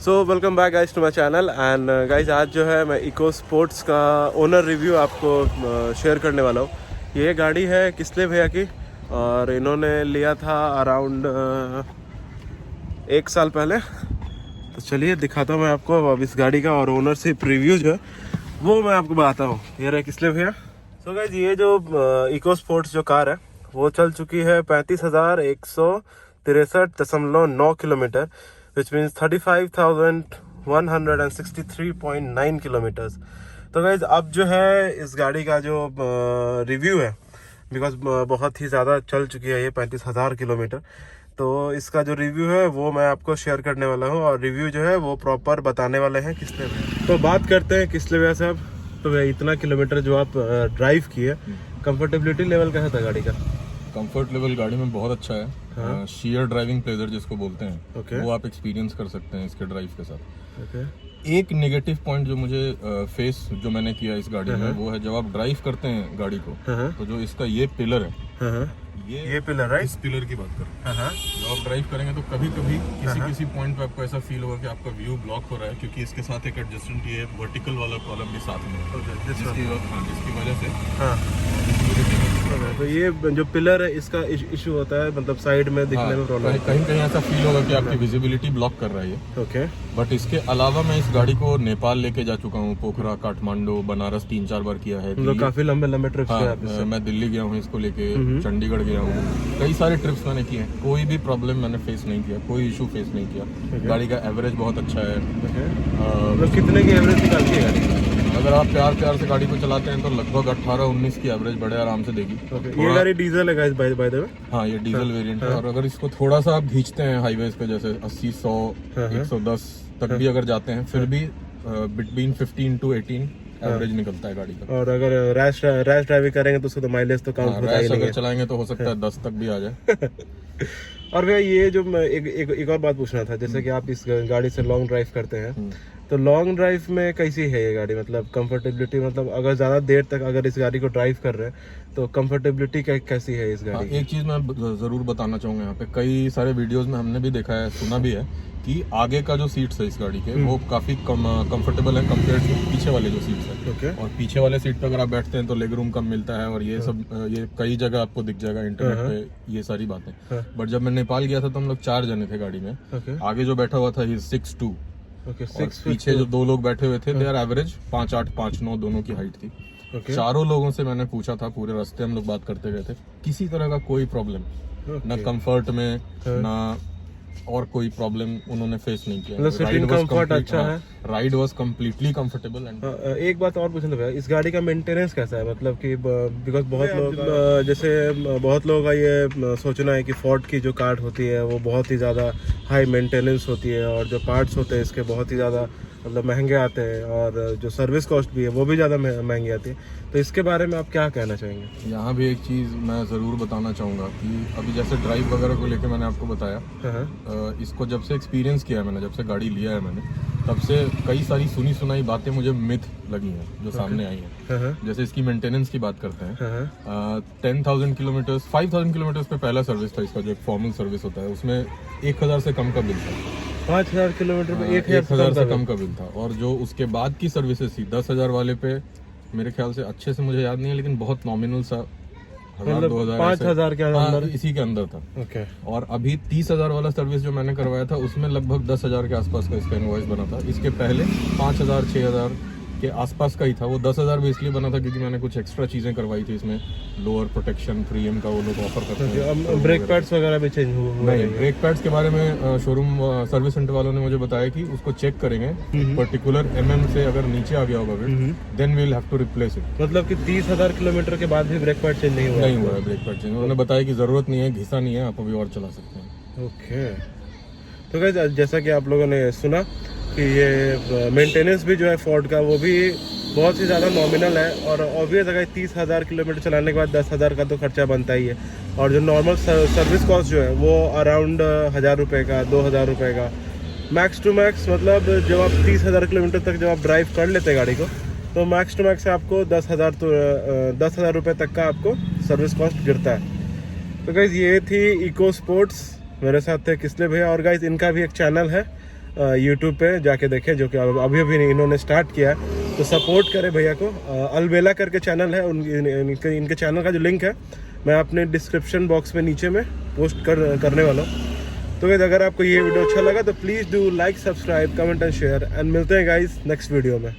So welcome back guys to my channel and guys आज जो है मैं इको स्पोर्ट्स का ओनर रिव्यू आपको शेयर करने वाला हूँ। ये गाड़ी है किसले भैया की और इन्होंने लिया था अराउंड 1 साल पहले। तो चलिए दिखाता हूँ मैं आपको अब इस गाड़ी का और ओनरशिप रिव्यू जो है वो मैं आपको बताता हूँ। ये रहे किसले भैया। सो गाइस ये जो इको स्पोर्ट्स जो कार है वो चल चुकी है 35,163.9 किलोमीटर which means 35,163.9 किलोमीटर्स। तो गाइज अब जो है इस गाड़ी का जो रिव्यू है बिकॉज बहुत ही ज़्यादा चल चुकी है ये 35,000 किलोमीटर, तो इसका जो रिव्यू है वो मैं आपको शेयर करने वाला हूँ और रिव्यू जो है वो प्रॉपर बताने वाले हैं किसले भैया। तो बात करते हैं किसले भैया साहब। तो भैया इतना किलोमीटर जो आप ड्राइव किए, कंफर्टेबिलिटी लेवल कैसा था गाड़ी का? कंफर्ट लेवल गाड़ी में बहुत अच्छा है। हाँ। शेयर ड्राइविंग प्लेजर जिसको बोलते हैं Okay. वो आप एक्सपीरियंस कर सकते हैं इसके ड्राइव के साथ। ओके एक नेगेटिव पॉइंट जो मुझे फेस जो मैंने किया इस गाड़ी में वो है जब आप ड्राइव करते हैं गाड़ी को तो जो इसका ये पिलर है ये पिलर राइट, इस पिलर की बात करें जब आप ड्राइव करेंगे तो कभी कभी किसी पॉइंट पे आपको ऐसा फील होगा कि आपका व्यू ब्लॉक हो रहा है, क्योंकि इसके साथ एक एडजस्टेंट ये वर्टिकल वाला कॉलम भी साथ में है जिसकी वजह से तो ये जो पिलर है इसका इशू होता है, मतलब साइड में दिखने में प्रॉब्लम। कहीं कहीं ऐसा फील होगा कि आपकी विजिबिलिटी ब्लॉक कर रहा है ये। ओके बट इसके अलावा मैं इस गाड़ी को नेपाल लेके जा चुका हूँ, पोखरा, काठमांडू, बनारस 3-4 बार किया है। मतलब काफी लंबे ट्रिप्स हाँ, मैं दिल्ली गया हूँ इसको लेके, चंडीगढ़ गया हूँ, कई सारे ट्रिप्स मैंने किए हैं, कोई भी प्रॉब्लम मैंने फेस नहीं किया, कोई इशू फेस नहीं किया। गाड़ी का एवरेज बहुत अच्छा है। मतलब कितने की एवरेज निकालती है गाड़ी? अगर आप प्यार से गाड़ी को चलाते हैं तो लगभग 18-19 की एवरेज बड़े आराम से देगी। ये गाड़ी डीजल है गाइस बाय द वे। हाँ, ये डीजल वेरिएंट है। और अगर इसको थोड़ा सा आप खींचते हैं हाईवेज पे जैसे 80, 100, 110 तक भी अगर जाते हैं फिर भी बिटवीन 15 to 18 एवरेज निकलता है गाड़ी का। और अगर रैश ड्राइविंग करेंगे तो उसका तो माइलेज तो काउंट होता ही नहीं है। चलाएंगे तो हो सकता है 10 तक भी आ जाए। और भैया ये जो मैं एक और बात पूछना था, जैसे कि आप इस गाड़ी से लॉन्ग ड्राइव करते हैं तो लॉन्ग ड्राइव में कैसी है ये गाड़ी, मतलब कंफर्टेबिलिटी, मतलब अगर ज़्यादा देर तक अगर इस गाड़ी को ड्राइव कर रहे हैं तो कंफर्टेबिलिटी कैसी है इस गाड़ी की? एक चीज़ मैं ज़रूर बताना चाहूँगा यहाँ पे, कई सारे वीडियोस में हमने भी देखा है, सुना भी है कि आगे का जो सीट्स है इस गाड़ी के वो काफ़ी कंफर्टेबल है कंपेयर टू पीछे वाले जो सीट्स है। और पीछे वाले सीट पे अगर आप बैठते हैं तो लेग रूम कम मिलता है और ये सब ये कई जगह आपको दिख जाएगा इंटरनेट पे ये सारी बातें। बट जब मैं नेपाल गया था तो हम लोग 4 जने थे गाड़ी में। आगे जो बैठा हुआ था ही 6'2", पीछे जो 2 लोग बैठे हुए थे दे आर एवरेज 5'8", 5'9" दोनों की हाइट थी। चारों लोगों से मैंने पूछा था, पूरे रास्ते हम लोग बात करते गए थे, किसी तरह का कोई प्रॉब्लम ना कंफर्ट में ना और कोई प्रॉब्लम उन्होंने फेस नहीं किया। सीटिंग कंफर्ट अच्छा है, ride was completely comfortable. And एक बात और पूछना था, इस गाड़ी का मेंटेनेंस कैसा है? मतलब कि बिकॉज बहुत लोग जैसे बहुत लोगों का ये सोचना है कि फोर्ड की जो कार होती है वो बहुत ही ज़्यादा हाई मेंटेनेंस होती है और जो पार्ट्स होते हैं इसके बहुत ही ज़्यादा मतलब महंगे आते हैं और जो सर्विस कॉस्ट भी है वो भी ज़्यादा महंगी आती है। तो इसके बारे में आप क्या कहना चाहेंगे? यहाँ भी एक चीज़ मैं ज़रूर बताना चाहूँगा कि अभी जैसे ड्राइव वगैरह को लेकर मैंने आपको बताया, इसको जब से एक्सपीरियंस किया है मैंने, जब से गाड़ी लिया है मैंने, तब से कई सारी सुनी सुनाई बातें मुझे मिथ लगी हैं जो सामने आई हैं। जैसे इसकी मेंटेनेंस की बात करते हैं, 10,000 किलोमीटर्स 5,000 किलोमीटर्स पे पहला सर्विस था इसका, जो एक फॉर्मल सर्विस होता है, उसमें 1,000 से कम का बिल था। 5,000 किलोमीटर में 1,000 से कम का बिल था। और जो उसके बाद की सर्विसेज थी 10,000 वाले पे मेरे ख्याल से, अच्छे से मुझे याद नहीं है लेकिन बहुत नॉमिनल सा 1,000-2,000 5,000 के अंदर इसी के अंदर था। ओके। और अभी 30,000 वाला सर्विस जो मैंने करवाया था उसमें लगभग 10,000 के आसपास का इसका इनवॉइस बना था। इसके पहले 5,000-6,000 के आसपास का ही था। वो 10,000 भी इसलिए बना था क्योंकि मैंने कुछ एक्स्ट्रा चीजें करवाई थी इसमें, लोअर प्रोटेक्शन 3M का वो लोग ऑफर करते हैं। ब्रेक पैड्स वगैरह भी चेंज हुए? नहीं, ब्रेक पैड्स के बारे में शोरूम सर्विस सेंटर वालों ने मुझे बताया कि उसको चेक करेंगे, पर्टिकुलर mm से अगर नीचे आ गया होगा then we will have to replace it. मतलब कि 30,000 किलोमीटर के बाद भी ब्रेक पैड चेंज नहीं हुआ है ब्रेक पैड चेंज। उन्होंने बताया कि जरूरत नहीं है, घिसा नहीं है, आप अभी और चला सकते हैं। ओके। तो गाइस जैसा कि आप लोगों ने सुना कि ये मेंटेनेंस भी जो है फोर्ड का वो भी बहुत ही ज़्यादा नॉमिनल है और ऑब्वियस अगर 30,000 किलोमीटर चलाने के बाद 10,000 का तो खर्चा बनता ही है। और जो नॉर्मल सर्विस कॉस्ट जो है वो अराउंड 1,000 रुपये का, 2,000 रुपये का मैक्स टू मैक्स। मतलब जब आप 30,000 किलोमीटर तक जब आप ड्राइव कर लेते हैं गाड़ी को तो मैक्स टू मैक्स आपको 10,000 रुपये तक का आपको सर्विस कॉस्ट गिरता है। तो गाइज ये थी इको स्पोर्ट्स, मेरे साथ थे किसले भैया। और गाइज इनका भी एक चैनल है यूट्यूब पे जाके देखें, जो कि अभी अभी इन्होंने स्टार्ट किया है। तो सपोर्ट करें भैया को। अलबेला करके चैनल है, इनके चैनल का जो लिंक है मैं अपने डिस्क्रिप्शन बॉक्स में नीचे में पोस्ट करने वाला हूँ। तो गाइस अगर आपको ये वीडियो अच्छा लगा तो please do like, subscribe, comment and share, and मिलते हैं गाइस नेक्स्ट वीडियो में।